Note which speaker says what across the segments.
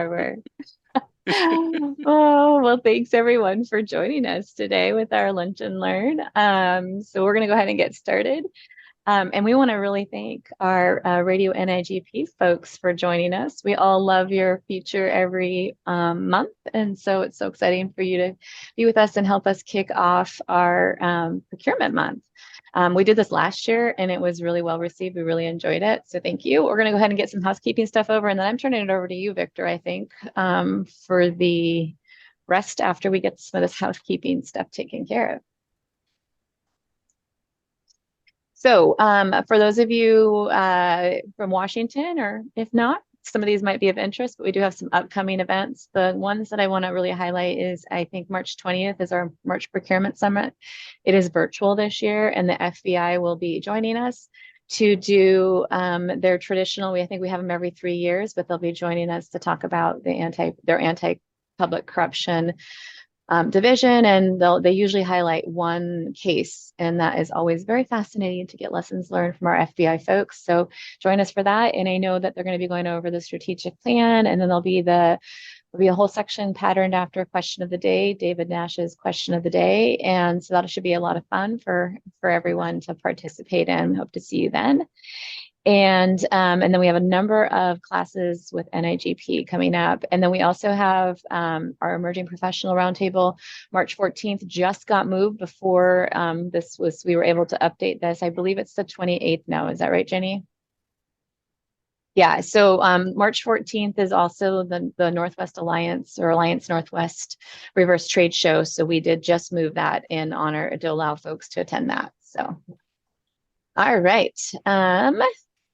Speaker 1: However. Oh, well, thanks everyone for joining us today with our Lunch and Learn. So we're going to go ahead and get started. And we want to really thank our Radio NIGP folks for joining us. We all love your feature every month. And so it's so exciting for you to be with us and help us kick off our procurement month. We did this last year and it was really well received. We really enjoyed it. So thank you. We're going to go ahead and get some housekeeping stuff over. And then I'm turning it over to you, Victor, I think, for the rest after we get some of this housekeeping stuff taken care of. So for those of you from Washington, or if not, some of these might be of interest, but we do have some upcoming events. The ones that I want to really highlight is, I think March 20th is our March Procurement Summit. It is virtual this year, and the FBI will be joining us to do their traditional, I think we have them every 3 years, but they'll be joining us to talk about their anti-public corruption division, and they usually highlight one case, and that is always very fascinating to get lessons learned from our FBI folks. So join us for that. And I know that they're going to be going over the strategic plan, and then there'll be a whole section patterned after question of the day, David Nash's question of the day. And so that should be a lot of fun for everyone to participate in. Hope to see you then. And then we have a number of classes with NIGP coming up. And then we also have our Emerging Professional Roundtable, March 14th, just got moved before we were able to update this. I believe it's the 28th now. Is that right, Jenny? Yeah, so March 14th is also the Northwest Alliance, or Alliance Northwest Reverse Trade Show. So we did just move that in honor to allow folks to attend that. So, all right.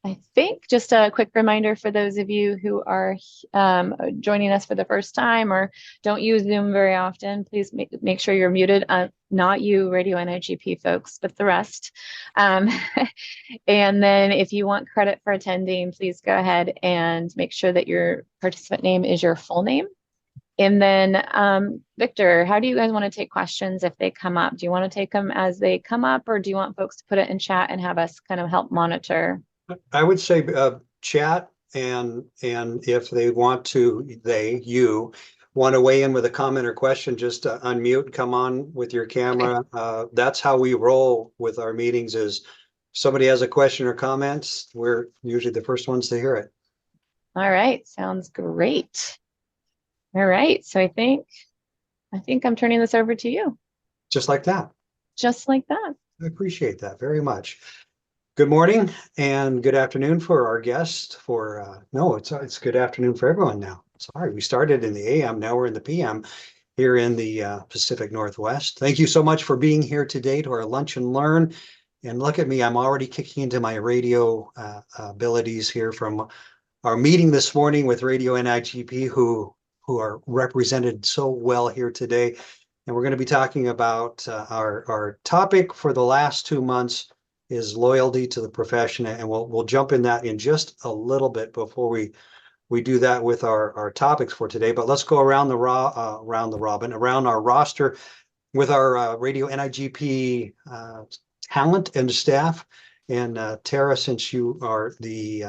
Speaker 1: I think just a quick reminder for those of you who are joining us for the first time or don't use Zoom very often, please make sure you're muted. Not you, Radio NIGP folks, but the rest. And then if you want credit for attending, please go ahead and make sure that your participant name is your full name. And then, Victor, how do you guys want to take questions if they come up? Do you want to take them as they come up, or do you want folks to put it in chat and have us kind of help monitor?
Speaker 2: I would say chat, and if they want to, you want to weigh in with a comment or question, just unmute, come on with your camera. Okay. That's how we roll with our meetings. Is somebody has a question or comments, we're usually the first ones to hear it.
Speaker 1: All right, sounds great. All right, so I think I'm turning this over to you.
Speaker 2: Just like that.
Speaker 1: Just like that.
Speaker 2: I appreciate that very much. Good morning and good afternoon for our guests. No, it's good afternoon for everyone now. Sorry, we started in the AM, now we're in the PM here in the Pacific Northwest. Thank you so much for being here today to our Lunch and Learn. And look at me, I'm already kicking into my radio abilities here from our meeting this morning with Radio NIGP, who are represented so well here today. And we're going to be talking about our topic for the last 2 months is loyalty to the profession, and we'll jump in that in just a little bit before we do that with our topics for today. But let's go around our roster with our Radio NIGP talent and staff. And Tara, since you are the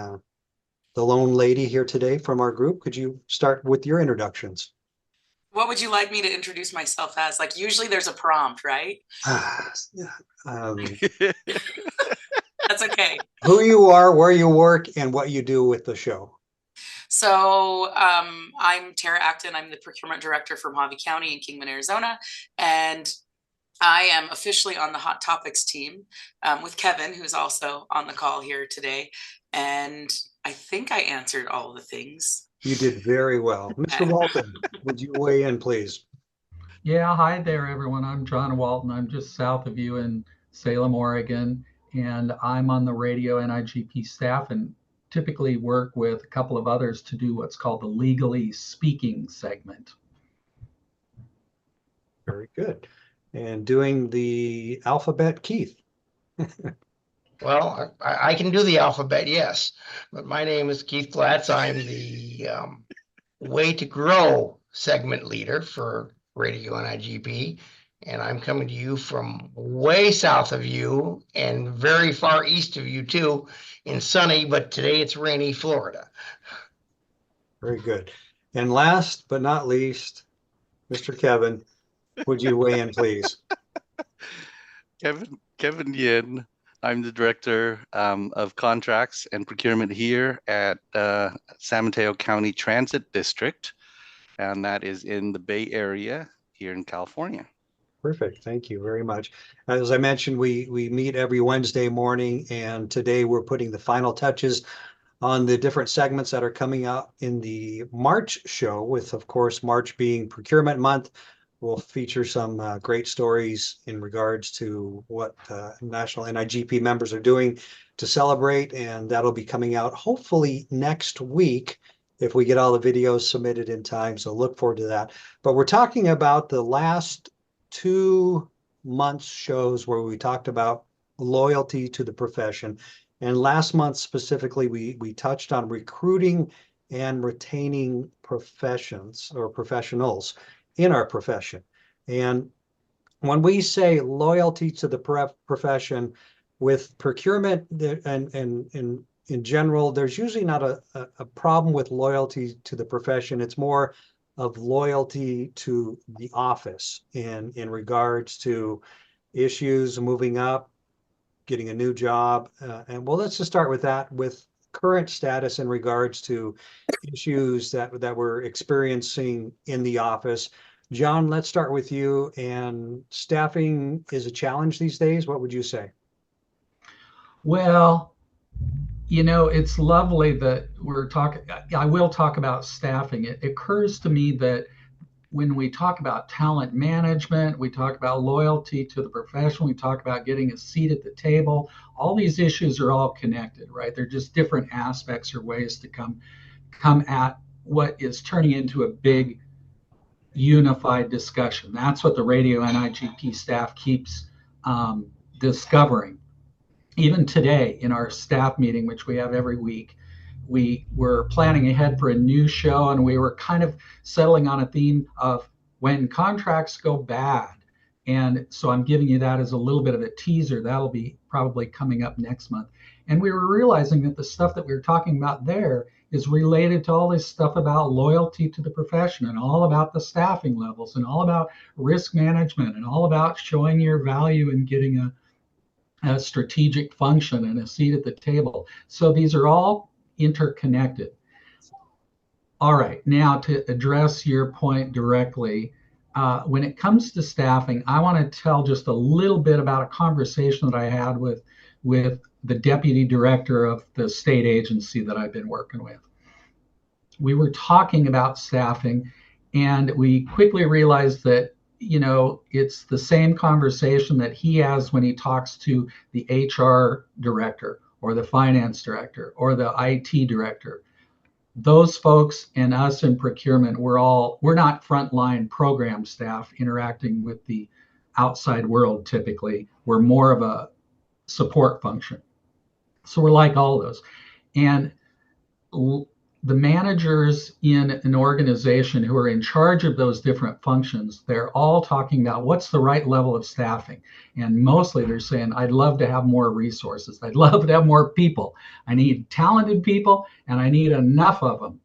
Speaker 2: lone lady here today from our group, could you start with your introductions?
Speaker 3: What would you like me to introduce myself as? Like, usually there's a prompt, right? That's okay.
Speaker 2: Who you are, where you work, and what you do with the show.
Speaker 3: So I'm Tara Acton. I'm the procurement director for Mojave County in Kingman, Arizona. And I am officially on the Hot Topics team with Kevin, who's also on the call here today. And I think I answered all the things.
Speaker 2: You did very well. Mr. Walton, would you weigh in, please?
Speaker 4: Yeah, hi there, everyone. I'm John Walton. I'm just south of you in Salem, Oregon, and I'm on the Radio NIGP staff and typically work with a couple of others to do what's called the Legally Speaking segment.
Speaker 2: Very good. And doing the alphabet, Keith.
Speaker 5: Well, I can do the alphabet, yes, but my name is Keith Platts. I'm the Way to Grow segment leader for Radio NIGP, and I'm coming to you from way south of you and very far east of you too, in sunny, but today it's rainy Florida.
Speaker 2: Very good. And last but not least, Mr. Kevin, would you weigh in, please?
Speaker 6: Kevin Yin. I'm the director of contracts and procurement here at San Mateo County Transit District, and that is in the Bay Area here in California.
Speaker 2: Perfect. Thank you very much. As I mentioned, we meet every Wednesday morning, and today we're putting the final touches on the different segments that are coming out in the March show, with, of course, March being procurement month. We'll feature some great stories in regards to what National NIGP members are doing to celebrate, and that'll be coming out hopefully next week if we get all the videos submitted in time. So look forward to that. But we're talking about the last 2 months shows where we talked about loyalty to the profession. And last month specifically, we touched on recruiting and retaining professions or professionals in our profession. And when we say loyalty to the profession with procurement and in general, there's usually not a problem with loyalty to the profession. It's more of loyalty to the office in regards to issues moving up, getting a new job. And well, let's just start with that, with current status in regards to issues that we're experiencing in the office. John, let's start with you. And staffing is a challenge these days. What would you say?
Speaker 4: Well, it's lovely that we're talking. I will talk about staffing. It occurs to me that when we talk about talent management, we talk about loyalty to the profession, we talk about getting a seat at the table, all these issues are all connected, right? They're just different aspects or ways to come at what is turning into a big unified discussion. That's what the radio NIGP staff keeps discovering. Even today in our staff meeting, which we have every week, we were planning ahead for a new show, and we were kind of settling on a theme of when contracts go bad. And so I'm giving you that as a little bit of a teaser. That'll be probably coming up next month. And we were realizing that the stuff that we were talking about there is related to all this stuff about loyalty to the profession, and all about the staffing levels, and all about risk management, and all about showing your value and getting a strategic function and a seat at the table. So these are all interconnected. All right, now to address your point directly, when it comes to staffing, I want to tell just a little bit about a conversation that I had with the deputy director of the state agency that I've been working with. We were talking about staffing, and we quickly realized that it's the same conversation that he has when he talks to the HR director or the finance director or the IT director. Those folks and us in procurement, we're not frontline program staff interacting with the outside world typically. We're more of a support function. So we're like all those. And the managers in an organization who are in charge of those different functions, they're all talking about what's the right level of staffing. And mostly they're saying, I'd love to have more resources. I'd love to have more people. I need talented people, and I need enough of them.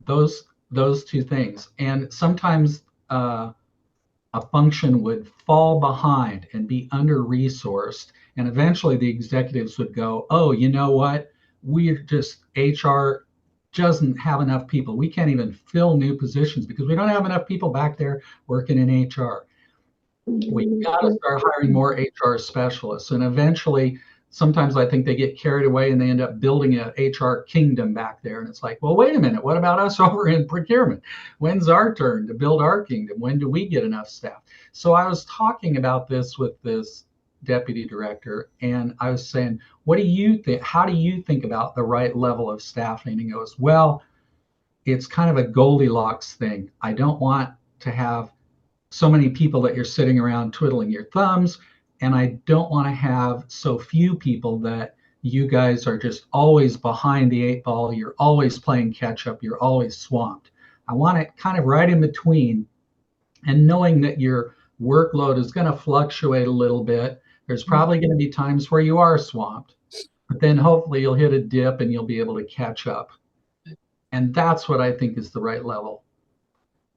Speaker 4: Those two things. And sometimes a function would fall behind and be under-resourced. And eventually the executives would go, oh, you know what? HR doesn't have enough people. We can't even fill new positions because we don't have enough people back there working in HR. We got to start hiring more HR specialists. And eventually, sometimes I think they get carried away and they end up building an HR kingdom back there. And it's like, well, wait a minute. What about us over in procurement? When's our turn to build our kingdom? When do we get enough staff? So I was talking about this with this deputy director, and I was saying, what do you think? How do you think about the right level of staffing? And he goes, well, it's kind of a Goldilocks thing. I don't want to have so many people that you're sitting around twiddling your thumbs, and I don't want to have so few people that you guys are just always behind the 8 ball. You're always playing catch up. You're always swamped. I want it kind of right in between, and knowing that your workload is going to fluctuate a little bit. There's probably going to be times where you are swamped, but then hopefully you'll hit a dip and you'll be able to catch up. And that's what I think is the right level.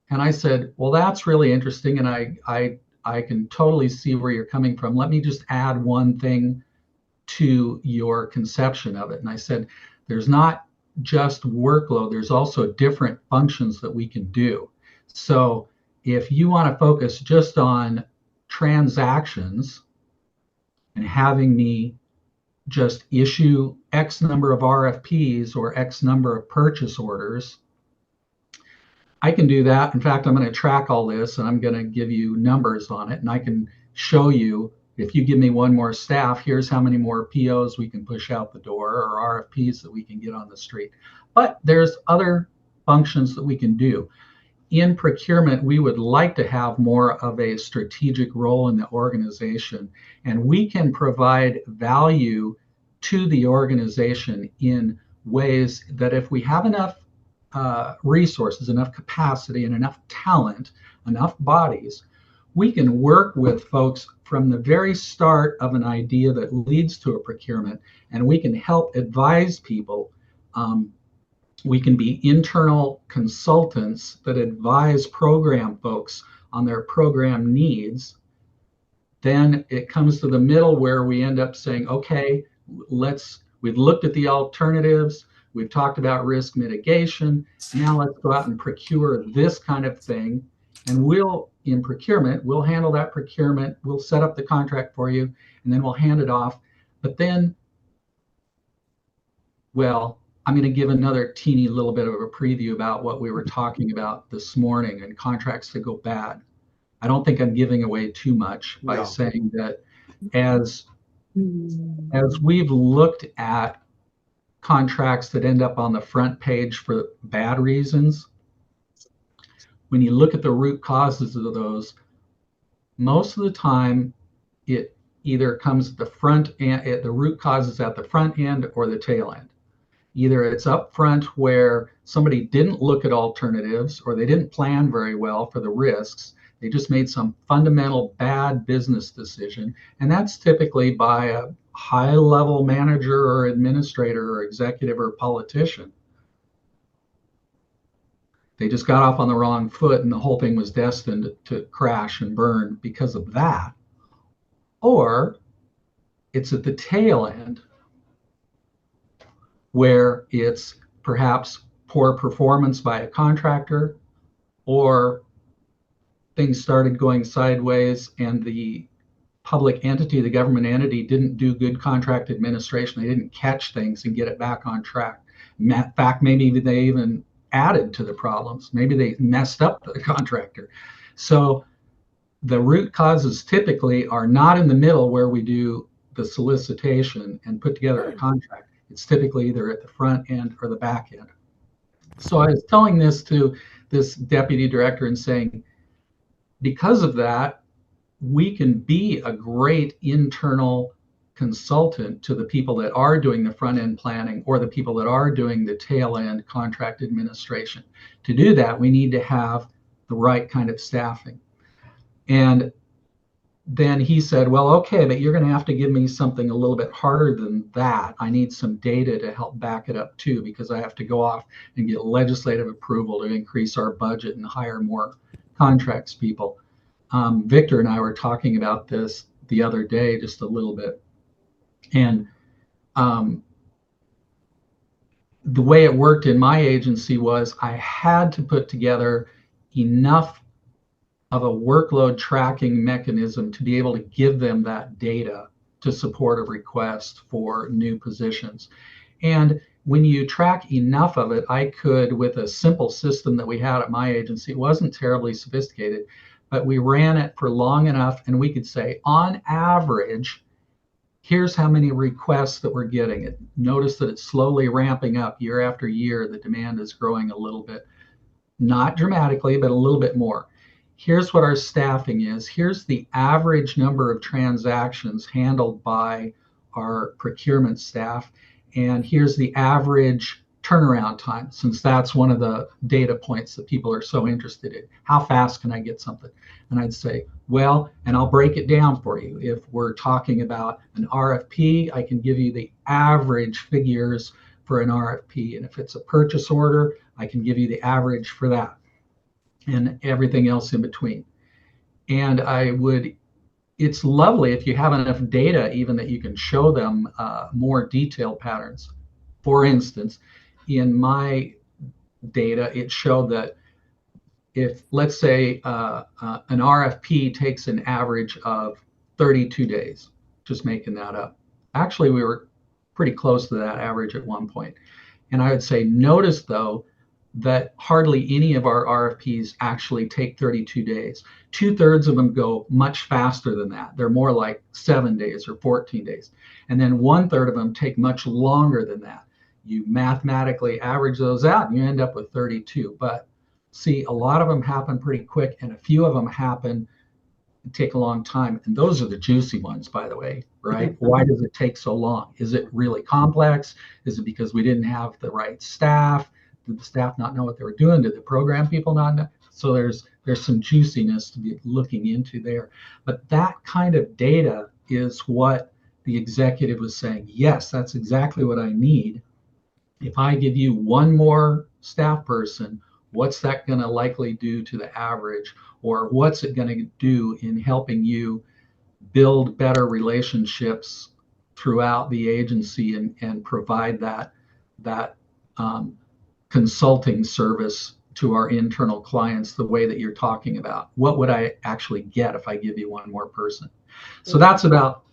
Speaker 4: And I said, well, that's really interesting. And I can totally see where you're coming from. Let me just add one thing to your conception of it. And I said, there's not just workload, there's also different functions that we can do. So if you want to focus just on transactions and having me just issue X number of RFPs or X number of purchase orders, I can do that. In fact, I'm going to track all this and I'm going to give you numbers on it. And I can show you, if you give me one more staff, here's how many more POs we can push out the door or RFPs that we can get on the street. But there's other functions that we can do. In procurement, we would like to have more of a strategic role in the organization, and we can provide value to the organization in ways that if we have enough resources, enough capacity, and enough talent, enough bodies, we can work with folks from the very start of an idea that leads to a procurement, and we can help advise people. We can be internal consultants that advise program folks on their program needs. Then it comes to the middle where we end up saying, okay, we've looked at the alternatives, we've talked about risk mitigation, now let's go out and procure this kind of thing. And in procurement, we'll handle that procurement, we'll set up the contract for you, and then we'll hand it off. But then, well, I'm going to give another teeny little bit of a preview about what we were talking about this morning and contracts that go bad. I don't think I'm giving away too much by saying that as we've looked at contracts that end up on the front page for bad reasons, when you look at the root causes of those, most of the time it either comes at the front end, the root cause is at the front end or the tail end. Either it's up front where somebody didn't look at alternatives or they didn't plan very well for the risks. They just made some fundamental bad business decision. And that's typically by a high-level manager or administrator or executive or politician. They just got off on the wrong foot and the whole thing was destined to crash and burn because of that. Or it's at the tail end, where it's perhaps poor performance by a contractor, or things started going sideways and the public entity, the government entity, didn't do good contract administration. They didn't catch things and get it back on track. In fact, maybe they even added to the problems. Maybe they messed up the contractor. So the root causes typically are not in the middle where we do the solicitation and put together a contract. It's typically either at the front end or the back end. So I was telling this to this deputy director and saying, because of that, we can be a great internal consultant to the people that are doing the front end planning or the people that are doing the tail end contract administration. To do that, we need to have the right kind of staffing. And then he said, well, okay, but you're going to have to give me something a little bit harder than that. I need some data to help back it up too, because I have to go off and get legislative approval to increase our budget and hire more contracts people. Victor and I were talking about this the other day, just a little bit. And the way it worked in my agency was I had to put together enough of a workload tracking mechanism to be able to give them that data to support a request for new positions. And when you track enough of it, I could, with a simple system that we had at my agency, it wasn't terribly sophisticated, but we ran it for long enough and we could say, on average, here's how many requests that we're getting. Notice that it's slowly ramping up year after year. The demand is growing a little bit, not dramatically, but a little bit more. Here's what our staffing is. Here's the average number of transactions handled by our procurement staff. And here's the average turnaround time, since that's one of the data points that people are so interested in. How fast can I get something? And I'd say, well, and I'll break it down for you. If we're talking about an RFP, I can give you the average figures for an RFP. And if it's a purchase order, I can give you the average for that and everything else in between. And it's lovely if you have enough data even that you can show them more detailed patterns. For instance, in my data, it showed that if, let's say, an RFP takes an average of 32 days, just making that up. Actually, we were pretty close to that average at one point. And I would say, notice though, that hardly any of our RFPs actually take 32 days. 2/3 of them go much faster than that. They're more like 7 days or 14 days. And then 1/3 of them take much longer than that. You mathematically average those out and you end up with 32. But see, a lot of them happen pretty quick and a few of them take a long time. And those are the juicy ones, by the way, right? Why does it take so long? Is it really complex? Is it because we didn't have the right staff? Did the staff not know what they were doing? Did the program people not know? So there's some juiciness to be looking into there. But that kind of data is what the executive was saying. Yes, that's exactly what I need. If I give you one more staff person, what's that going to likely do to the average? Or what's it going to do in helping you build better relationships throughout the agency and provide that consulting service to our internal clients the way that you're talking about? What would I actually get if I give you one more person? So that's about,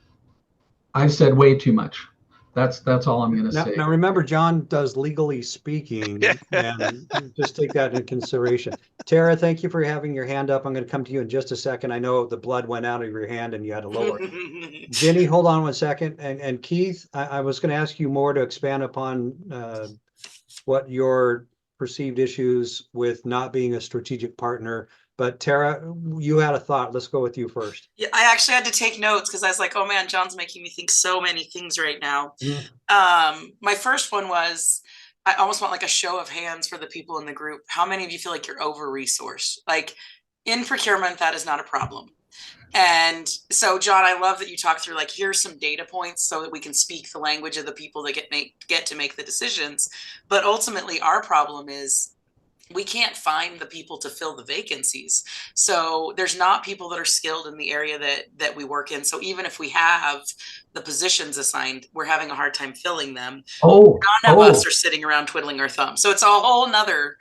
Speaker 4: I've said way too much. That's all I'm going to say.
Speaker 2: Now remember, John does legally speaking, and just take that into consideration. Tara, thank you for having your hand up. I'm going to come to you in just a second. I know the blood went out of your hand and you had to lower it. Ginny, hold on one second. And Keith, I was going to ask you more to expand upon what your perceived issues with not being a strategic partner. But Tara, you had a thought. Let's go with you first.
Speaker 3: Yeah, I actually had to take notes because I was like, oh man, John's making me think so many things right now. My first one was, I almost want like a show of hands for the people in the group. How many of you feel like you're over-resourced? Like in procurement, that is not a problem. And so, John, I love that you talk through like, here's some data points so that we can speak the language of the people that get to make the decisions. But ultimately, our problem is we can't find the people to fill the vacancies. So there's not people that are skilled in the area that we work in. So even if we have the positions assigned, we're having a hard time filling them. None of us are sitting around twiddling our thumbs. So it's a whole nother.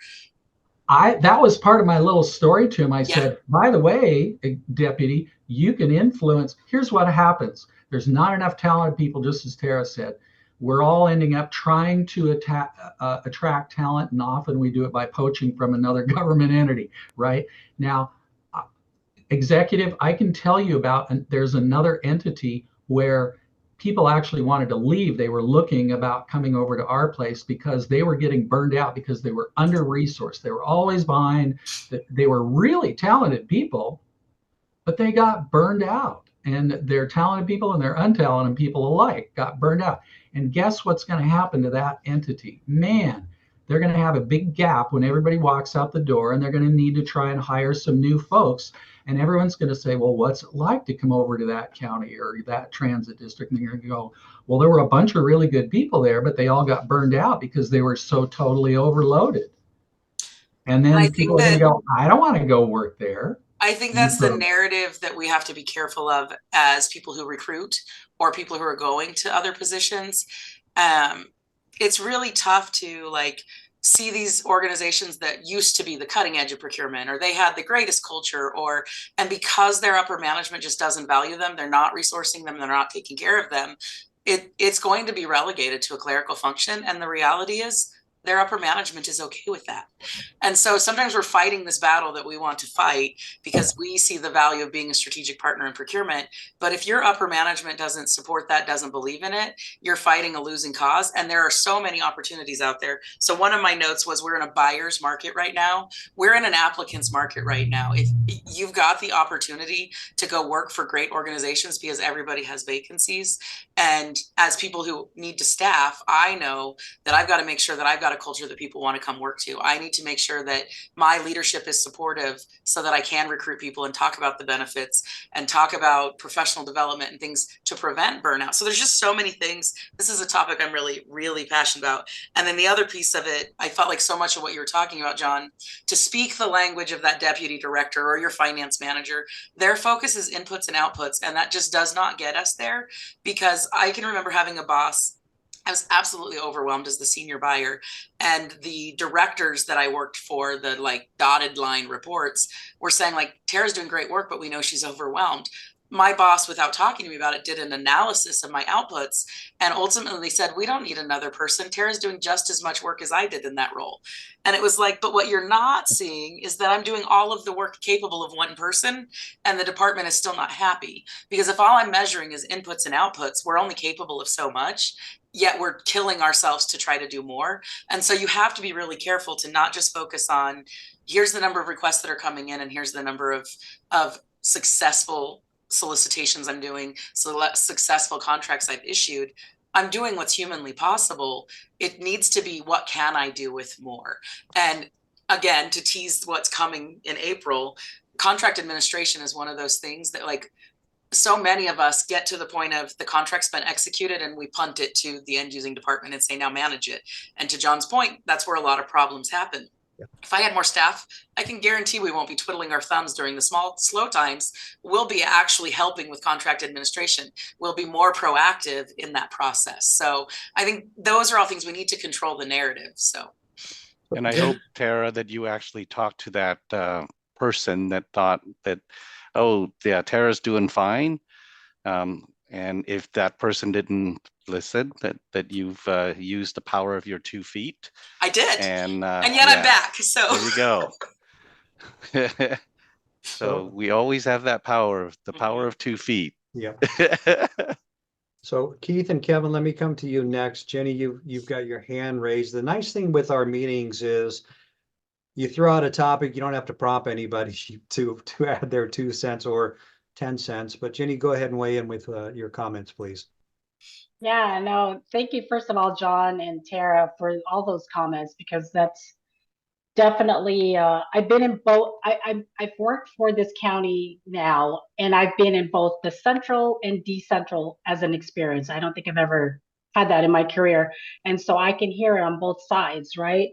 Speaker 4: That was part of my little story to him. I said, by the way, Deputy, you can influence. Here's what happens. There's not enough talented people, just as Tara said. We're all ending up trying to attract talent, and often we do it by poaching from another government entity, right? Now, executive, I can tell you about, and there's another entity where people actually wanted to leave. They were looking about coming over to our place because they were getting burned out because they were under-resourced. They were always behind. They were really talented people, but they got burned out. And they're talented people and they're untalented people alike got burned out. And guess what's going to happen to that entity? Man, they're going to have a big gap when everybody walks out the door, and they're going to need to try and hire some new folks. And everyone's going to say, well, what's it like to come over to that county or that transit district? And you're going to go, well, there were a bunch of really good people there, but they all got burned out because they were so totally overloaded. And then people are going to go, I don't want to go work there.
Speaker 3: I think that's the narrative that we have to be careful of as people who recruit or people who are going to other positions. It's really tough to like see these organizations that used to be the cutting edge of procurement, or they had the greatest culture, and because their upper management just doesn't value them, they're not resourcing them, they're not taking care of them, it's going to be relegated to a clerical function. And the reality is their upper management is okay with that. And so sometimes we're fighting this battle that we want to fight because we see the value of being a strategic partner in procurement. But if your upper management doesn't support that, doesn't believe in it, you're fighting a losing cause. And there are so many opportunities out there. So one of my notes was, we're in a buyer's market right now. We're in an applicant's market right now. If you've got the opportunity to go work for great organizations because everybody has vacancies. And as people who need to staff, I know that I've got to make sure that I've got a culture that people want to come work to. I need to make sure sure that my leadership is supportive so that I can recruit people and talk about the benefits and talk about professional development and things to prevent burnout. So there's just so many things. This is a topic I'm really, really passionate about. And then the other piece of it, I felt like so much of what you were talking about, John, to speak the language of that deputy director or your finance manager, their focus is inputs and outputs. And that just does not get us there, because I can remember having a boss. I was absolutely overwhelmed as the senior buyer, and the directors that I worked for, the like dotted line reports, were saying like, Tara's doing great work, but we know she's overwhelmed. My boss, without talking to me about it, did an analysis of my outputs and ultimately said, we don't need another person. Tara's doing just as much work as I did in that role. And it was like, but what you're not seeing is that I'm doing all of the work capable of one person, and the department is still not happy. Because if all I'm measuring is inputs and outputs, we're only capable of so much, yet we're killing ourselves to try to do more. And so you have to be really careful to not just focus on, here's the number of requests that are coming in and here's the number of successful solicitations I'm doing, so successful contracts I've issued. I'm doing what's humanly possible. It needs to be, what can I do with more? And again, to tease what's coming in April, contract administration is one of those things that, like, so many of us get to the point of the contract's been executed and we punt it to the end using department and say, now manage it. And to John's point, that's where a lot of problems happen. If I had more staff, I can guarantee we won't be twiddling our thumbs during the slow times. We'll be actually helping with contract administration. We'll be more proactive in that process. So I think those are all things we need to control the narrative. So,
Speaker 6: and I hope, Tara, that you actually talked to that person that thought that, oh, yeah, Tara's doing fine. And if that person didn't listen, that you've used the power of your 2 feet.
Speaker 3: I did.
Speaker 6: And
Speaker 3: yet
Speaker 6: yeah,
Speaker 3: I'm back. So
Speaker 6: there you go. So we always have that power, the power of 2 feet.
Speaker 2: Yeah. So Keith and Kevin, let me come to you next. Jenny, you've got your hand raised. The nice thing with our meetings is you throw out a topic, you don't have to prompt anybody to add their 2 cents or 10 cents. But Jenny, go ahead and weigh in with your comments, please.
Speaker 7: Yeah, no, thank you, first of all, John and Tara, for all those comments, because that's definitely, I've been in both, I've worked for this county now, and I've been in both the central and decentral as an experience. I don't think I've ever had that in my career. And so I can hear it on both sides, right?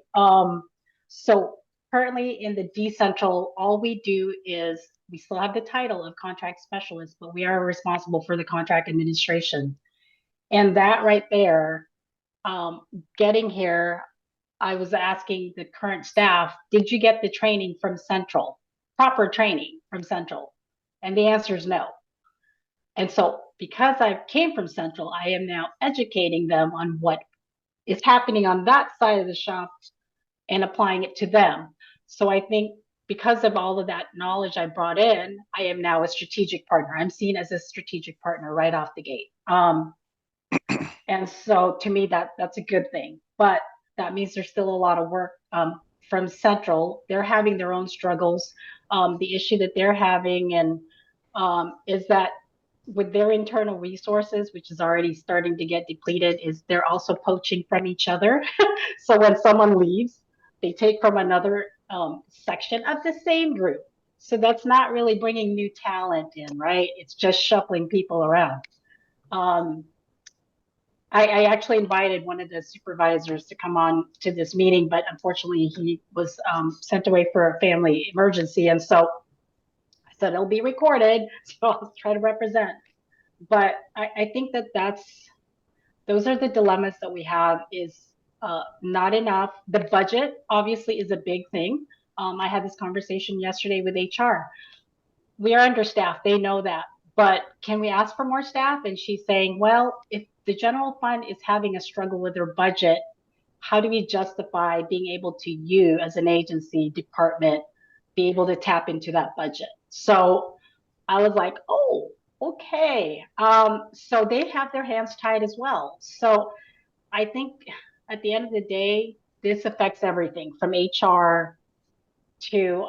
Speaker 7: So currently in the decentral, all we do is we still have the title of contract specialist, but we are responsible for the contract administration. And that right there, getting here, I was asking the current staff, did you get the training from Central, proper training from Central? And the answer is no. And so because I came from Central, I am now educating them on what is happening on that side of the shop and applying it to them. So I think because of all of that knowledge I brought in, I am now a strategic partner. I'm seen as a strategic partner right off the gate. And so to me, that's a good thing. But that means there's still a lot of work from Central. They're having their own struggles. The issue that they're having and is that with their internal resources, which is already starting to get depleted, is they're also poaching from each other. So when someone leaves, they take from another section of the same group. So that's not really bringing new talent in, right? It's just shuffling people around. I actually invited one of the supervisors to come on to this meeting, but unfortunately he was sent away for a family emergency. And so I said, it'll be recorded, so I'll try to represent. But I think those are the dilemmas that we have, is not enough. The budget obviously is a big thing. I had this conversation yesterday with HR. We are understaffed, they know that. But can we ask for more staff? And she's saying, well, if the general fund is having a struggle with their budget, how do we justify being able to, you as an agency department, be able to tap into that budget? So I was like, oh, okay. So they have their hands tied as well. So I think at the end of the day, this affects everything from HR to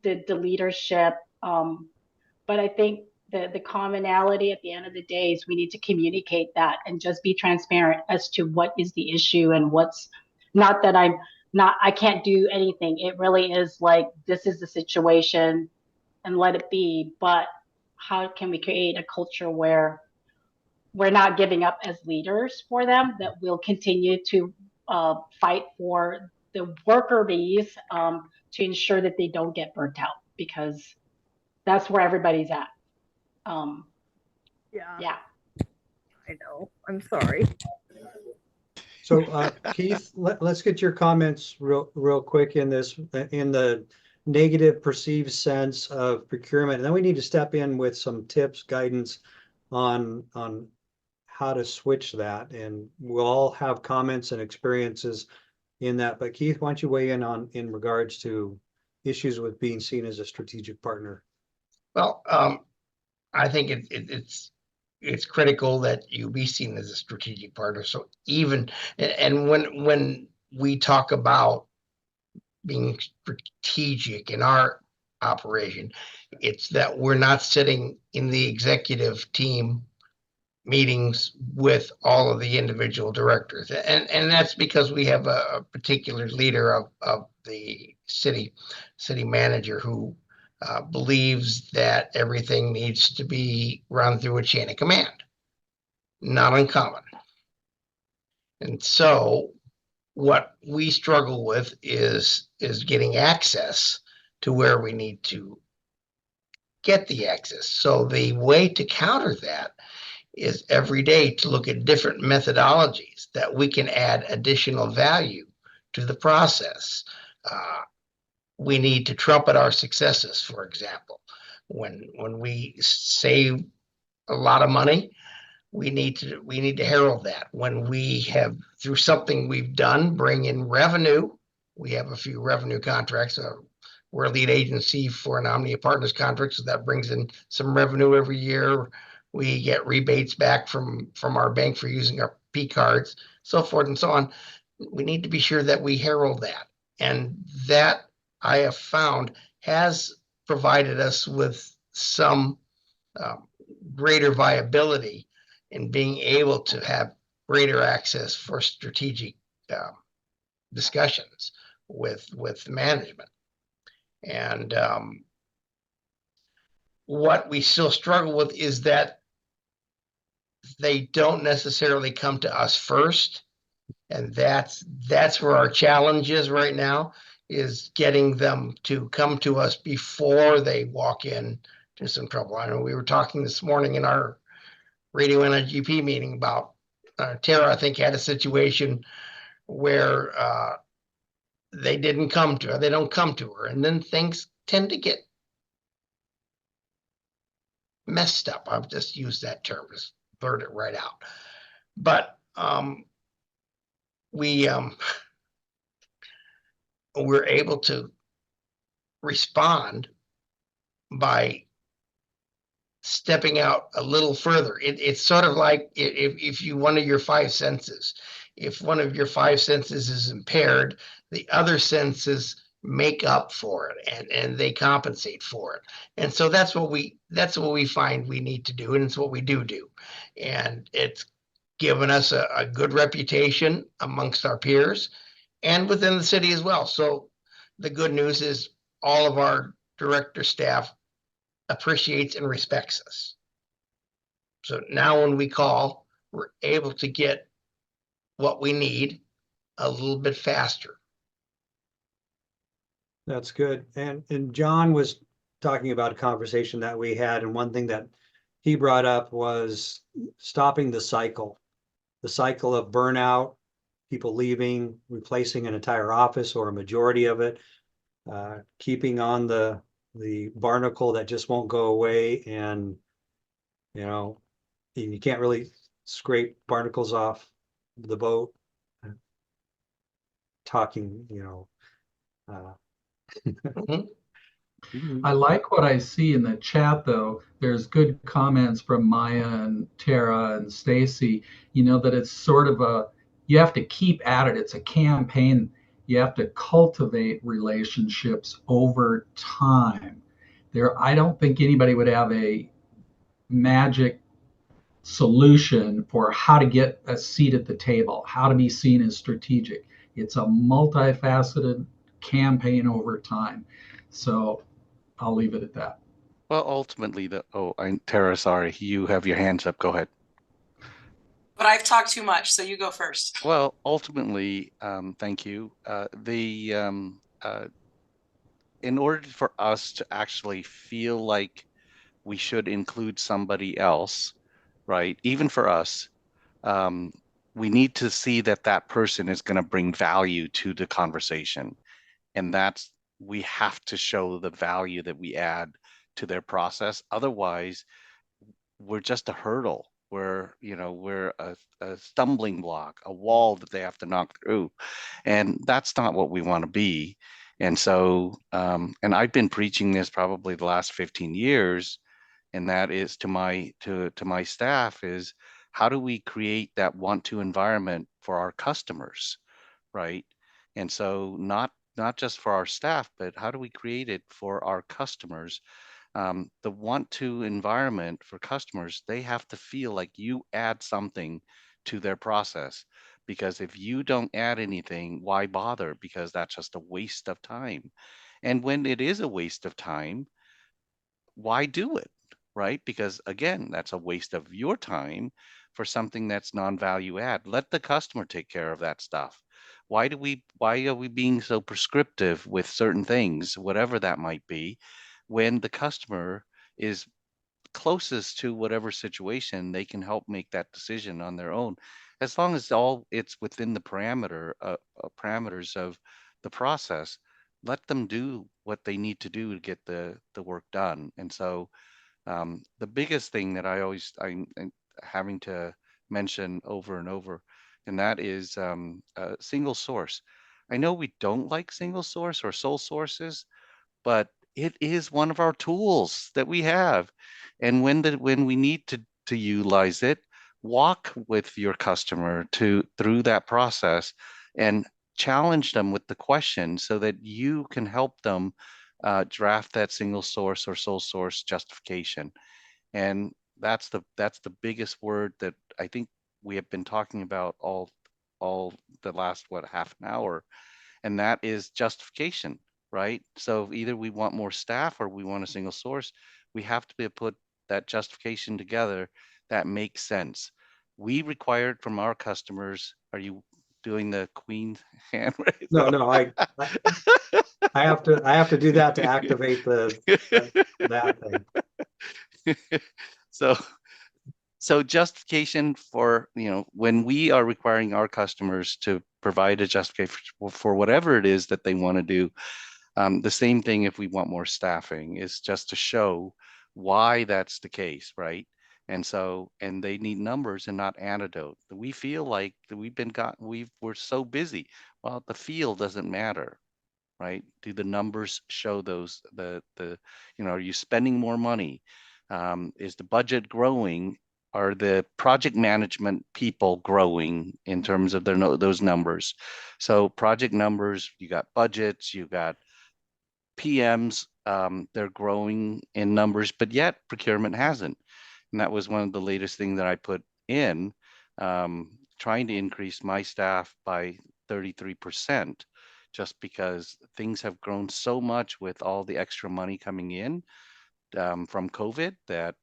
Speaker 7: the leadership. But I think the commonality at the end of the day is we need to communicate that and just be transparent as to what is the issue and what's, not that I'm I can't do anything. It really is like, this is the situation and let it be. But how can we create a culture where we're not giving up as leaders for them, that we'll continue to fight for the worker bees, to ensure that they don't get burnt out, because that's where everybody's at.
Speaker 8: Yeah,
Speaker 7: Yeah.
Speaker 8: I know. I'm sorry.
Speaker 2: So Keith, let's get your comments real quick in the negative perceived sense of procurement. And then we need to step in with some tips, guidance on how to switch that. And we'll all have comments and experiences in that. But Keith, why don't you weigh in regards to issues with being seen as a strategic partner?
Speaker 5: Well, I think it's critical that you be seen as a strategic partner. So even and when we talk about being strategic in our operation, it's that we're not sitting in the executive team meetings with all of the individual directors. And that's because we have a particular leader of the city manager who believes that everything needs to be run through a chain of command. Not uncommon. And so what we struggle with is getting access to where we need to get the access. So the way to counter that is every day to look at different methodologies that we can add additional value to the process. We need to trumpet our successes, for example. When we save a lot of money, we need to herald that. When we have, through something we've done, bring in revenue, we have a few revenue contracts. We're a lead agency for an Omnia Partners contract, so that brings in some revenue every year. We get rebates back from our bank for using our P cards, so forth and so on. We need to be sure that we herald that. And that, I have found, has provided us with some greater viability in being able to have greater access for strategic discussions with management. And what we still struggle with is that they don't necessarily come to us first. And that's where our challenge is right now, is getting them to come to us before they walk in to some trouble. I know we were talking this morning in our radio NIGP meeting about Tara, I think, had a situation where they don't come to her, and then things tend to get messed up. I've just used that term, just blurt it right out. But we're able to respond by stepping out a little further. It's sort of like if one of your five senses, if one of your five senses is impaired, the other senses make up for it and they compensate for it. And so that's what we find we need to do, and it's what we do. And it's given us a good reputation amongst our peers and within the city as well. So the good news is all of our director staff appreciates and respects us. So now when we call, we're able to get what we need a little bit faster.
Speaker 2: That's good. And John was talking about a conversation that we had, and one thing that he brought up was stopping the cycle of burnout, people leaving, replacing an entire office or a majority of it, keeping on the barnacle that just won't go away. And you can't really scrape barnacles off the boat. Talking,
Speaker 4: I like what I see in the chat, though. There's good comments from Maya and Tara and Stacy, that it's sort of you have to keep at it. It's a campaign. You have to cultivate relationships over time. I don't think anybody would have a magic solution for how to get a seat at the table, how to be seen as strategic. It's a multifaceted campaign over time. So I'll leave it at that.
Speaker 6: Well, ultimately, Tara, sorry, you have your hands up. Go ahead.
Speaker 3: But I've talked too much, so you go first.
Speaker 6: Well, ultimately, thank you. In order for us to actually feel like we should include somebody else, right? Even for us, um, we need to see that that person is going to bring value to the conversation. And we have to show the value that we add to their process. Otherwise, we're just a hurdle. We're a stumbling block, a wall that they have to knock through. And that's not what we want to be. And so, and I've been preaching this probably the last 15 years, and that is to my staff is how do we create that want to environment for our customers, right? And so not just for our staff, but how do we create it for our customers? The want to environment for customers, they have to feel like you add something to their process. Because if you don't add anything, why bother? Because that's just a waste of time. And when it is a waste of time, why do it? Right? Because again, that's a waste of your time for something that's non-value add. Let the customer take care of that stuff. Why are we being so prescriptive with certain things, whatever that might be, when the customer is closest to whatever situation, they can help make that decision on their own, as long as it's within the parameters of the process. Let them do what they need to do to get the work done. And so the biggest thing that I'm having to mention over and over, and that is single source. I know we don't like single source or sole sources, but it is one of our tools that we have. And when we need to utilize it, walk with your customer through that process and challenge them with the question so that you can help them draft that single source or sole source justification. And that's the biggest word that I think we have been talking about all the last half an hour, and that is justification, right? So either we want more staff or we want a single source. We have to put that justification together that makes sense. We require it from our customers. Are you doing the Queen hand right?
Speaker 2: No, I have to do that to activate that thing.
Speaker 6: So justification for, when we are requiring our customers to provide a justification for whatever it is that they want to do, the same thing if we want more staffing is just to show why that's the case, right? And they need numbers and not anecdote. We feel like that we're so busy. Well, the feel doesn't matter, right? Do the numbers show are you spending more money? Is the budget growing? Are the project management people growing in terms of those numbers? So project numbers, you got budgets, you got PMs, they're growing in numbers, but yet procurement hasn't. And that was one of the latest things that I put in, trying to increase my staff by 33%, just because things have grown so much with all the extra money coming in from COVID that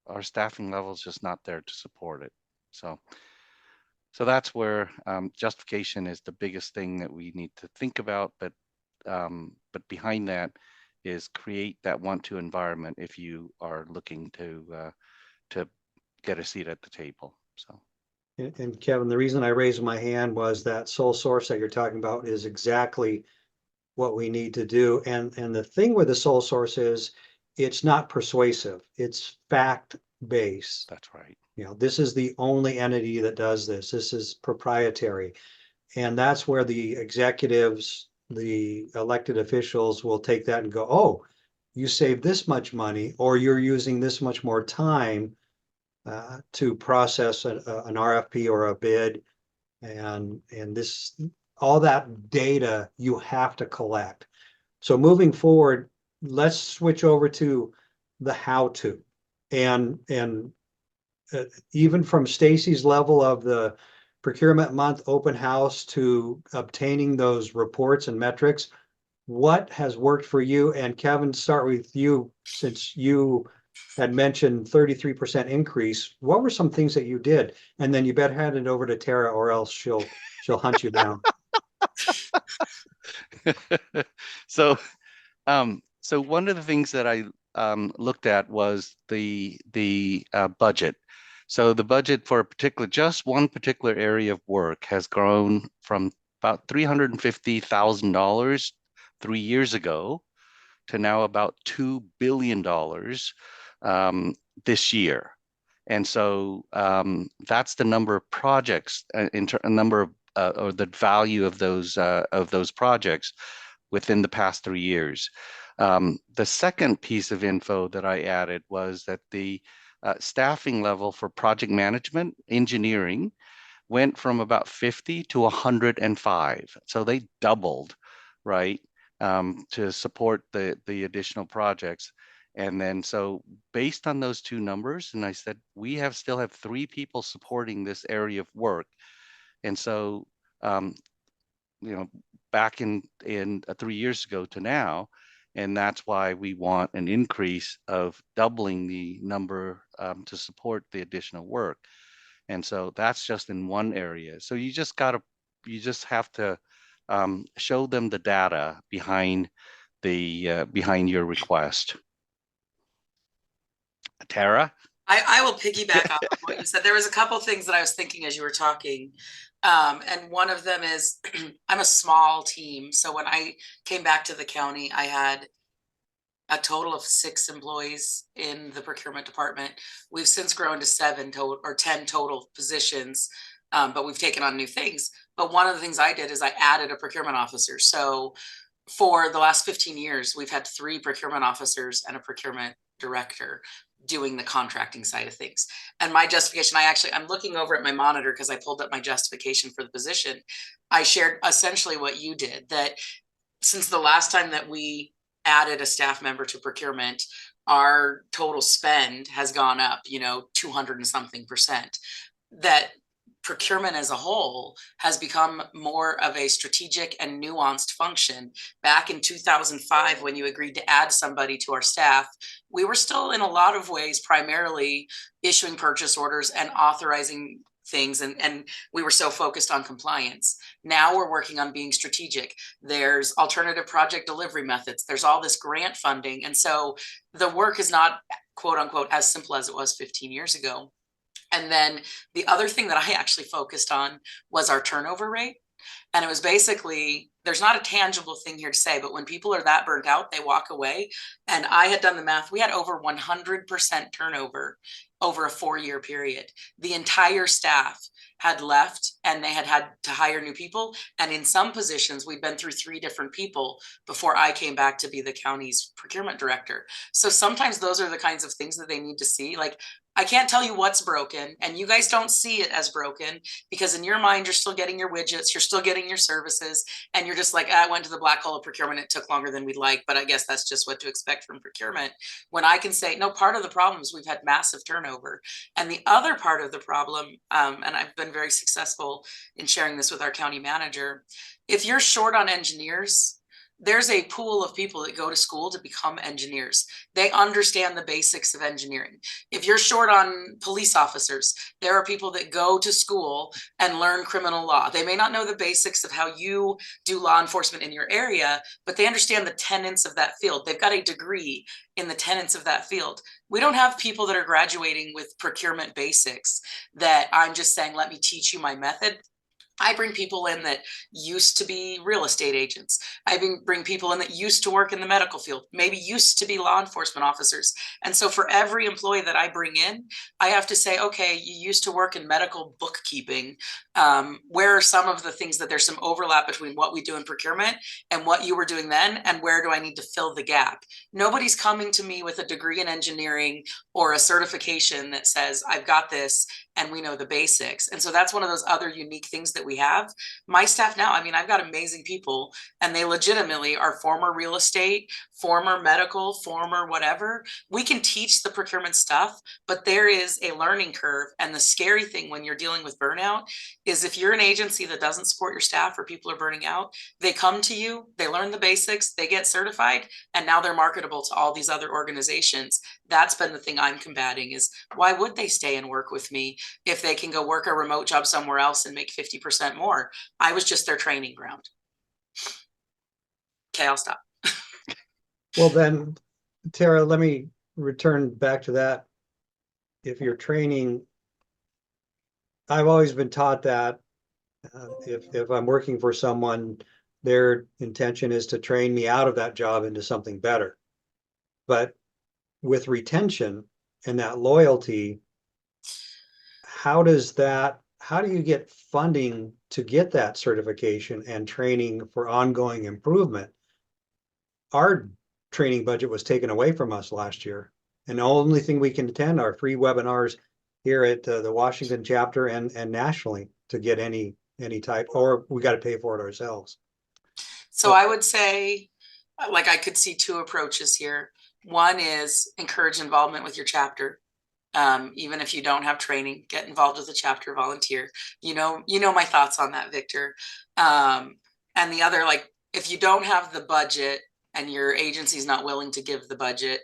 Speaker 6: our staffing level is just not there to support it. So that's where justification is the biggest thing that we need to think about. But behind that is create that want-to environment if you are looking to get a seat at the table. So.
Speaker 2: And Kevin, the reason I raised my hand was that sole source that you're talking about is exactly what we need to do. And the thing with the sole source is it's not persuasive. It's fact-based.
Speaker 6: That's right.
Speaker 2: This is the only entity that does this. This is proprietary. And that's where the executives, the elected officials will take that and go, oh, you save this much money, or you're using this much more time to process an RFP or a bid. And this, all that data you have to collect. So moving forward, let's switch over to the how to. And even from Stacy's level of the procurement month open house to obtaining those reports and metrics, what has worked for you? And Kevin, start with you, since you had mentioned 33% increase. What were some things that you did? And then you better hand it over to Tara, or else she'll hunt you down.
Speaker 6: So, so one of the things that I looked at was the budget. So the budget for a particular, just one particular area of work has grown from about $350,000 3 years ago to now about $2 billion this year. And so that's the number of projects, a number of or the value of those projects within the past 3 years. The second piece of info that I added was that the staffing level for project management engineering went from about 50 to 105. So they doubled, right, to support the additional projects. And then so based on those two numbers, and I said, we still have 3 people supporting this area of work. And so, you know, back in 3 years ago to now, and that's why we want an increase of doubling the number to support the additional work. And so that's just in one area. So you just have to show them the data behind behind your request. Tara?
Speaker 3: I will piggyback off of what you said. There was a couple things that I was thinking as you were talking. And one of them is I'm a small team. So when I came back to the county, I had a total of 6 employees in the procurement department. We've since grown to 7 total or 10 total positions, but we've taken on new things. But one of the things I did is I added a procurement officer. So for the last 15 years, we've had 3 procurement officers and a procurement director doing the contracting side of things. And my justification, I'm looking over at my monitor because I pulled up my justification for the position. I shared essentially what you did, that since the last time that we added a staff member to procurement, our total spend has gone up, 200 and something percent. That procurement as a whole has become more of a strategic and nuanced function. Back in 2005, when you agreed to add somebody to our staff, we were still in a lot of ways primarily issuing purchase orders and authorizing things, and we were so focused on compliance. Now we're working on being strategic. There's alternative project delivery methods. There's all this grant funding. And so the work is not, quote unquote, as simple as it was 15 years ago. And then the other thing that I actually focused on was our turnover rate. And it was basically, there's not a tangible thing here to say, but when people are that burnt out, they walk away. And I had done the math. We had over 100% turnover over a 4-year period. The entire staff had left and they had to hire new people. And in some positions, we've been through 3 different people before I came back to be the county's procurement director. So sometimes those are the kinds of things that they need to see. Like, I can't tell you what's broken, and you guys don't see it as broken because in your mind, you're still getting your widgets, you're still getting your services, and you're just like, I went to the black hole of procurement. It took longer than we'd like, but I guess that's just what to expect from procurement. When I can say, no, part of the problem is we've had massive turnover. And the other part of the problem, and I've been very successful in sharing this with our county manager, if you're short on engineers, there's a pool of people that go to school to become engineers. They understand the basics of engineering. If you're short on police officers, there are people that go to school and learn criminal law. They may not know the basics of how you do law enforcement in your area, but they understand the tenets of that field. They've got a degree in the tenets of that field. We don't have people that are graduating with procurement basics that I'm just saying, let me teach you my method. I bring people in that used to be real estate agents. I bring people in that used to work in the medical field, maybe used to be law enforcement officers. And so for every employee that I bring in, I have to say, okay, you used to work in medical bookkeeping. Where are some of the things that there's some overlap between what we do in procurement and what you were doing then? And where do I need to fill the gap? Nobody's coming to me with a degree in engineering or a certification that says, I've got this and we know the basics. And so that's one of those other unique things that we have. My staff now, I mean, I've got amazing people, and they legitimately are former real estate, former medical, former whatever. We can teach the procurement stuff, but there is a learning curve. And the scary thing when you're dealing with burnout is if you're an agency that doesn't support your staff or people are burning out, they come to you, they learn the basics, they get certified, and now they're marketable to all these other organizations. That's been the thing I'm combating is why would they stay and work with me if they can go work a remote job somewhere else and make 50% more? I was just their training ground. Okay, I'll stop.
Speaker 2: Well, then, Tara, let me return back to that. If you're training, I've always been taught that if I'm working for someone, their intention is to train me out of that job into something better. But with retention and that loyalty, how do you get funding to get that certification and training for ongoing improvement? Our training budget was taken away from us last year, and the only thing we can attend are free webinars here at the Washington chapter and nationally to get any type, or we got to pay for it ourselves.
Speaker 3: So I would say, like, I could see two approaches here. One is encourage involvement with your chapter. Even if you don't have training, get involved with the chapter, volunteer. You know my thoughts on that, Victor. And the other, like, if you don't have the budget and your agency is not willing to give the budget,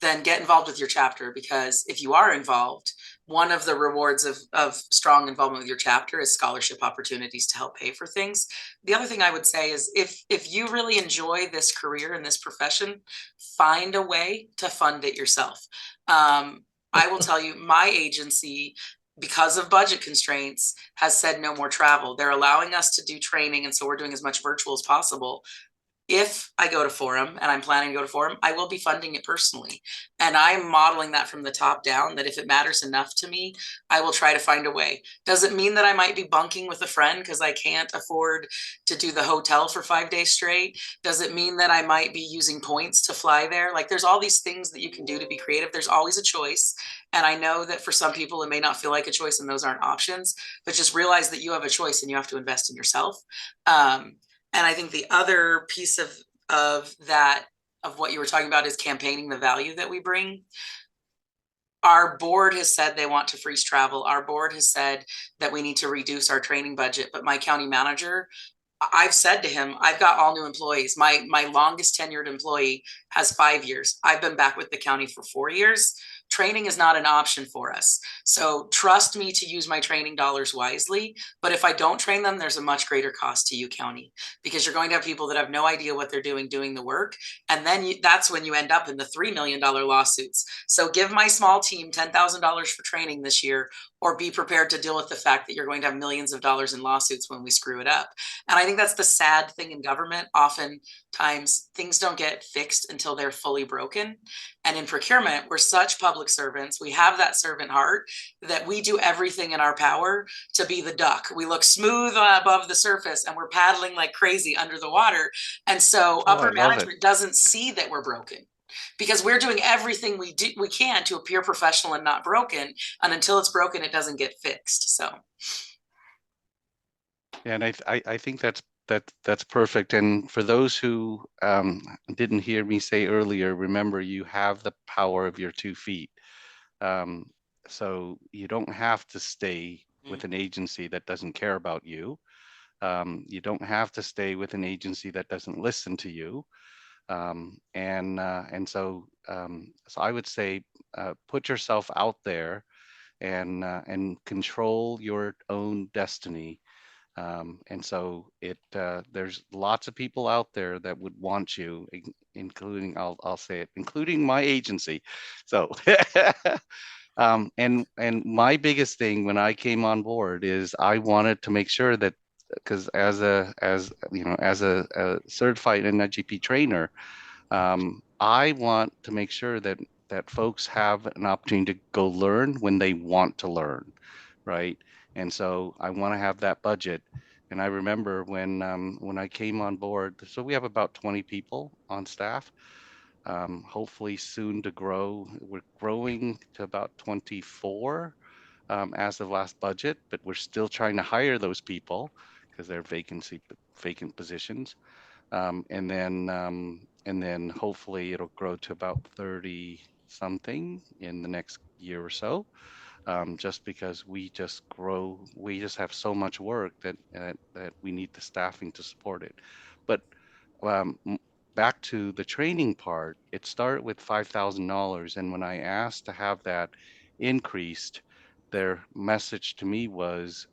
Speaker 3: then get involved with your chapter, because if you are involved, one of the rewards of strong involvement with your chapter is scholarship opportunities to help pay for things. The other thing I would say is if you really enjoy this career and this profession, find a way to fund it yourself. I will tell you, my agency, because of budget constraints, has said no more travel. They're allowing us to do training, and so we're doing as much virtual as possible. If I go to Forum, and I'm planning to go to Forum, I will be funding it personally. And I'm modeling that from the top down, that if it matters enough to me, I will try to find a way. Does it mean that I might be bunking with a friend because I can't afford to do the hotel for 5 days straight? Does it mean that I might be using points to fly there? Like, there's all these things that you can do to be creative. There's always a choice. And I know that for some people, it may not feel like a choice and those aren't options, but just realize that you have a choice and you have to invest in yourself. And I think the other piece of that, of what you were talking about, is campaigning the value that we bring. Our board has said they want to freeze travel. Our board has said that we need to reduce our training budget. But my county manager, I've said to him, I've got all new employees. My longest tenured employee has 5 years. I've been back with the county for 4 years. Training is not an option for us. So trust me to use my training dollars wisely. But if I don't train them, there's a much greater cost to you, county, because you're going to have people that have no idea what they're doing the work. And then that's when you end up in the $3 million lawsuits. So give my small team $10,000 for training this year, or be prepared to deal with the fact that you're going to have millions of dollars in lawsuits when we screw it up. And I think that's the sad thing in government. Oftentimes things don't get fixed until they're fully broken. And in procurement, we're such public servants. We have that servant heart that we do everything in our power to be the duck. We look smooth above the surface and we're paddling like crazy under the water. And so upper management doesn't see that we're broken, because we're doing everything we can to appear professional and not broken. And until it's broken, it doesn't get fixed. So.
Speaker 6: Yeah, and I think that's perfect. And for those who didn't hear me say earlier, remember, you have the power of your 2 feet. So you don't have to stay with an agency that doesn't care about you. You don't have to stay with an agency that doesn't listen to you. So I would say put yourself out there and control your own destiny. And so there's lots of people out there that would want you, including, I'll say it, including my agency. So, and my biggest thing when I came on board is I wanted to make sure that, because as a certified NIGP trainer, I want to make sure that folks have an opportunity to go learn when they want to learn, right? And so I want to have that budget. And I remember when I came on board, so we have about 20 people on staff. Hopefully soon to grow. We're growing to about 24 as of last budget, but we're still trying to hire those people because they're vacant positions. And then hopefully it'll grow to about 30 something in the next year or so. Just because we just have so much work that we need the staffing to support it. But um, back to the training part, it started with $5,000, and when I asked to have that increased, their message to me was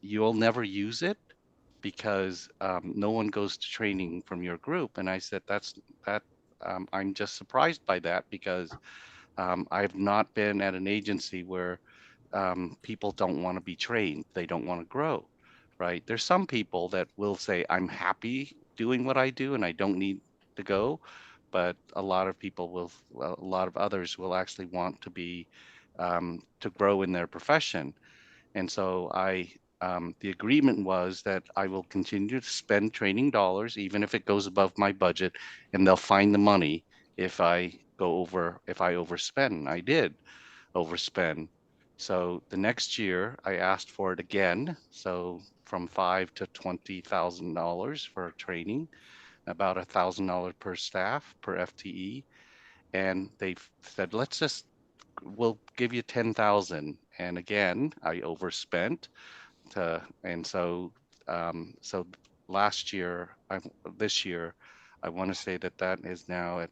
Speaker 6: you'll never use it because no one goes to training from your group. And I said that I'm just surprised by that because I've not been at an agency where people don't want to be trained. They don't want to grow, right? There's some people that will say, I'm happy doing what I do and I don't need to go. But a lot of people well, a lot of others will actually want to be, to grow in their profession. And so the agreement was that I will continue to spend training dollars, even if it goes above my budget, and they'll find the money if I overspend. I did overspend. So the next year I asked for it again. So from $5,000 to $20,000 for training, about $1,000 per staff per FTE. And they said, we'll give you 10,000. And again, I overspent. And so last year, this year, I want to say that is now at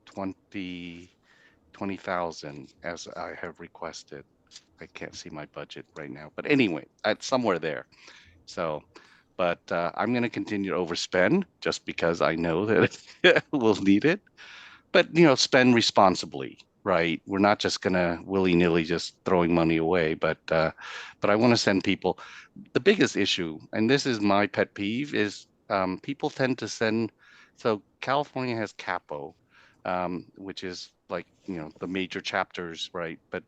Speaker 6: 20,000 as I have requested. I can't see my budget right now, but anyway, it's somewhere there. So, but I'm going to continue to overspend just because I know that we'll need it. But spend responsibly, right? We're not just going to willy-nilly just throwing money away, but I want to send people. The biggest issue, and this is my pet peeve, is people tend to send. So California has CAPO, which is like the major chapters, right? But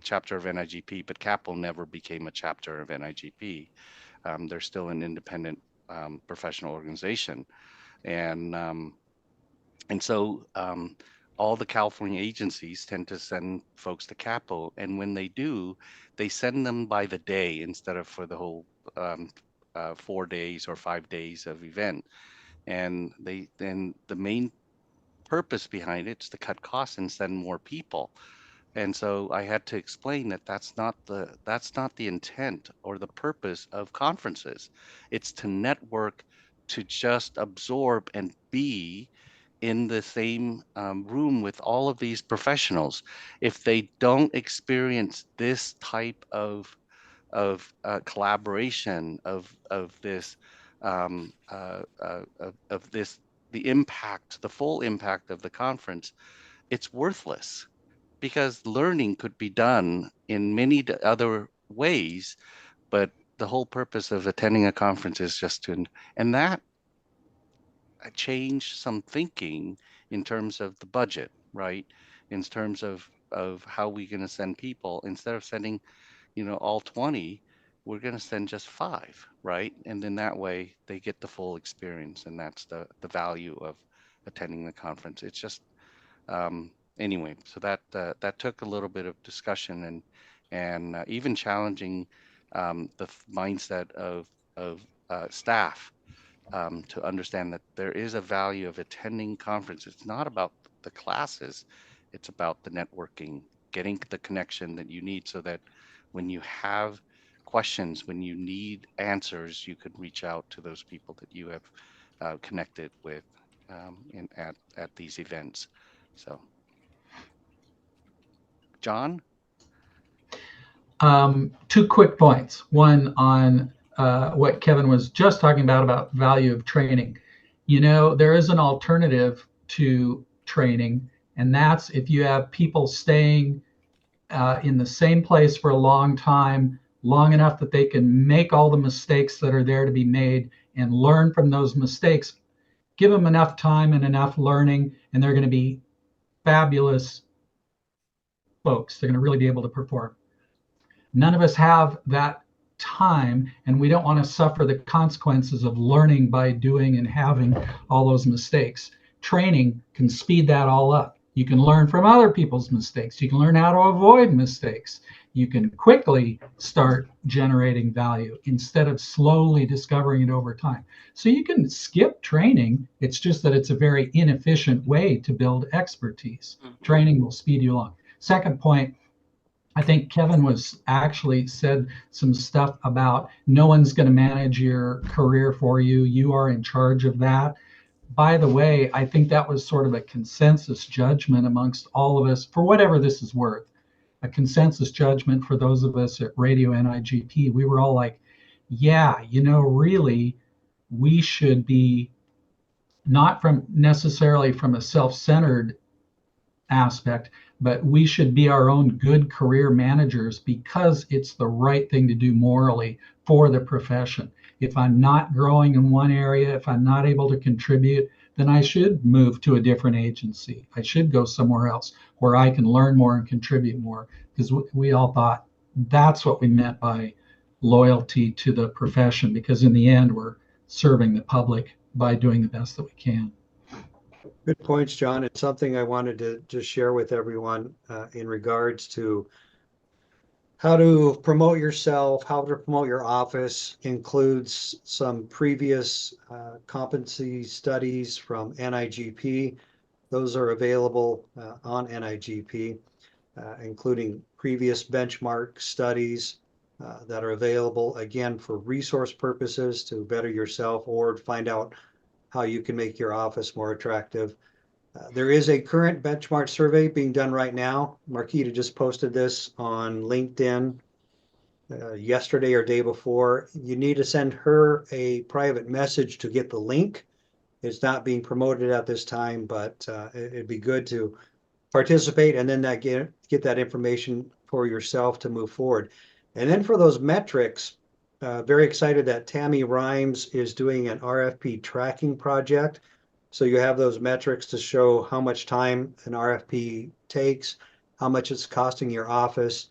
Speaker 6: chapter of NIGP, but CAPO never became a chapter of NIGP. They're still an independent professional organization, and so all the California agencies tend to send folks to CAPO, and when they do, they send them by the day instead of for the whole 4 days or 5 days of event. And then the main purpose behind it is to cut costs and send more people. And so I had to explain that that's not the intent or the purpose of conferences. It's to network, to just absorb and be in the same room with all of these professionals. If they don't experience this type of collaboration, of this of this, the impact, the full impact of the conference, it's worthless, because learning could be done in many other ways, but the whole purpose of attending a conference is just and that changed some thinking in terms of the budget, right? In terms of how we're going to send people. Instead of sending, all 20, we're going to send just 5, right? And then that way they get the full experience, and that's the value of attending the conference. It's just anyway. So that took a little bit of discussion and even challenging the mindset of staff, to understand that there is a value of attending conferences. It's not about the classes, it's about the networking, getting the connection that you need, so that when you have questions, when you need answers, you could reach out to those people that you have connected with at these events. So, John?
Speaker 4: 2 quick points. One on what Kevin was just talking about value of training. There is an alternative to training, and that's if you have people staying in the same place for a long time, long enough that they can make all the mistakes that are there to be made and learn from those mistakes. Give them enough time and enough learning, and they're going to be fabulous folks. They're going to really be able to perform. None of us have that time, and we don't want to suffer the consequences of learning by doing and having all those mistakes. Training can speed that all up. You can learn from other people's mistakes. You can learn how to avoid mistakes. you can quickly start generating value instead of slowly discovering it over time. So you can skip training. It's just that it's a very inefficient way to build expertise. Training will speed you along. Second point, I think Kevin was actually said some stuff about no one's going to manage your career for you. You are in charge of that. By the way, I think that was sort of a consensus judgment amongst all of us, for whatever this is worth, a consensus judgment for those of us at Radio NIGP. We were all like, yeah, really, we should be not from necessarily from a self-centered aspect, but we should be our own good career managers because it's the right thing to do morally for the profession. If I'm not growing in one area, if I'm not able to contribute, then I should move to a different agency. I should go somewhere else where I can learn more and contribute more, because we all thought that's what we meant by loyalty to the profession, because in the end, we're serving the public by doing the best that we can.
Speaker 2: Good points, John. It's something I wanted to just share with everyone in regards to how to promote yourself, how to promote your office, includes some previous competency studies from NIGP. Those are available on NIGP, including previous benchmark studies that are available, again, for resource purposes to better yourself or find out how you can make your office more attractive. There is a current benchmark survey being done right now. Marquita just posted this on LinkedIn yesterday or day before. You need to send her a private message to get the link. It's not being promoted at this time, but it'd be good to participate and then get that information for yourself to move forward. And then for those metrics, very excited that Tammy Rhymes is doing an RFP tracking project. So you have those metrics to show how much time an RFP takes, how much it's costing your office.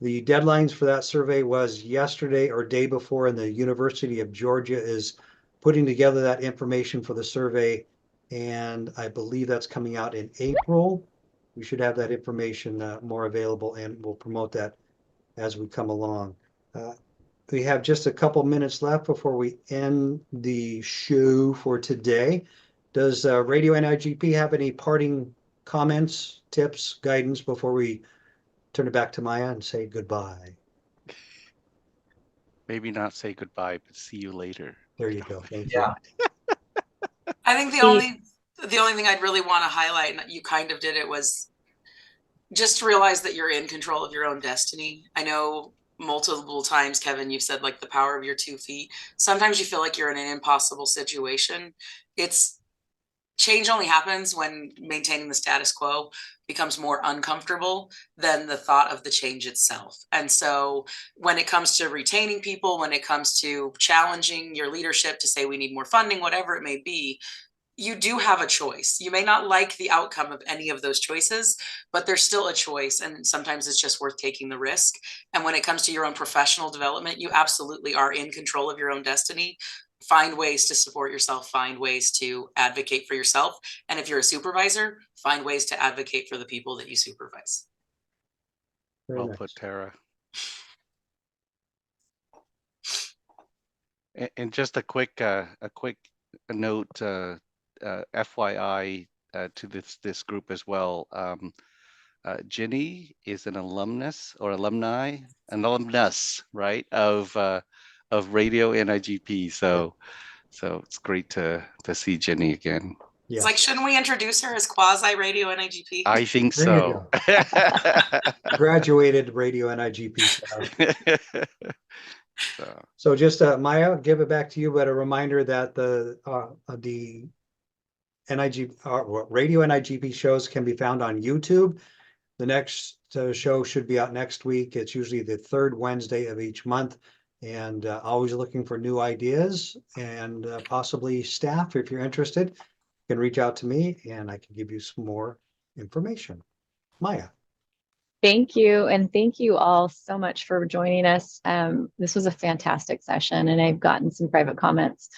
Speaker 2: The deadlines for that survey was yesterday or day before, and the University of Georgia is putting together that information for the survey. And I believe that's coming out in April. We should have that information more available, and we'll promote that as we come along. We have just a couple minutes left before we end the show for today. Does Radio NIGP have any parting comments, tips, guidance before we turn it back to Maya and say goodbye?
Speaker 6: Maybe not say goodbye, but see you later.
Speaker 2: There you go. Thank you.
Speaker 3: I think the only thing I'd really want to highlight, and you kind of did it, was just realize that you're in control of your own destiny. I know multiple times, Kevin, you've said like the power of your 2 feet. Sometimes you feel like you're in an impossible situation. Change only happens when maintaining the status quo becomes more uncomfortable than the thought of the change itself. And so when it comes to retaining people, when it comes to challenging your leadership to say we need more funding, whatever it may be, you do have a choice. You may not like the outcome of any of those choices, but there's still a choice. And sometimes it's just worth taking the risk. And when it comes to your own professional development, you absolutely are in control of your own destiny. Find ways to support yourself, find ways to advocate for yourself. And if you're a supervisor, find ways to advocate for the people that you supervise.
Speaker 6: Well put, Tara. And just a quick note, FYI to this group as well. Ginny is an alumnus, right, of Radio NIGP. So it's great to see Ginny again.
Speaker 2: Yes.
Speaker 3: It's like, shouldn't we introduce her as quasi Radio NIGP?
Speaker 6: I think
Speaker 2: There
Speaker 6: so.
Speaker 2: Graduated Radio NIGP staff. So just Maya, give it back to you, but a reminder that the Radio NIGP shows can be found on YouTube. The next show should be out next week. It's usually the third Wednesday of each month, and always looking for new ideas and possibly staff. If you're interested, you can reach out to me and I can give you some more information. Maya.
Speaker 1: Thank you. And thank you all so much for joining us. This was a fantastic session, and I've gotten some private comments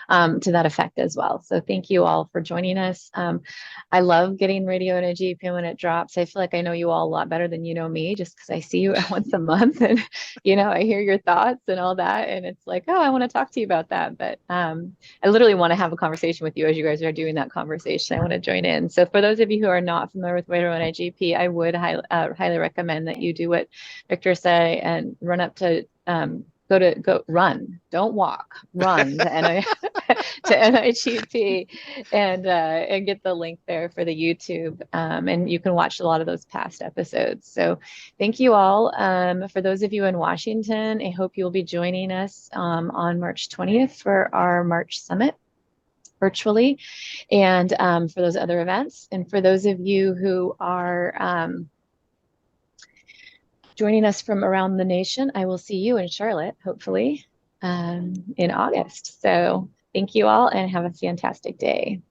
Speaker 1: to that effect as well. So thank you all for joining us. I love getting radio and NIGP when it drops. I feel like I know you all a lot better than you know me, just because I see you once a month and, I hear your thoughts and all that. And it's like, oh, I want to talk to you about that. But I literally want to have a conversation with you as you guys are doing that conversation. I want to join in. So for those of you who are not familiar with radio and NIGP, I would highly recommend that you do what Victor said and run up to run, don't walk, run to NIGP and get the link there for the YouTube. And you can watch a lot of those past episodes. So thank you all. For those of you in Washington, I hope you'll be joining us on March 20th for our March Summit virtually, and for those other events. And for those of you who are joining us from around the nation, I will see you in Charlotte, hopefully, in August. So thank you all and have a fantastic day.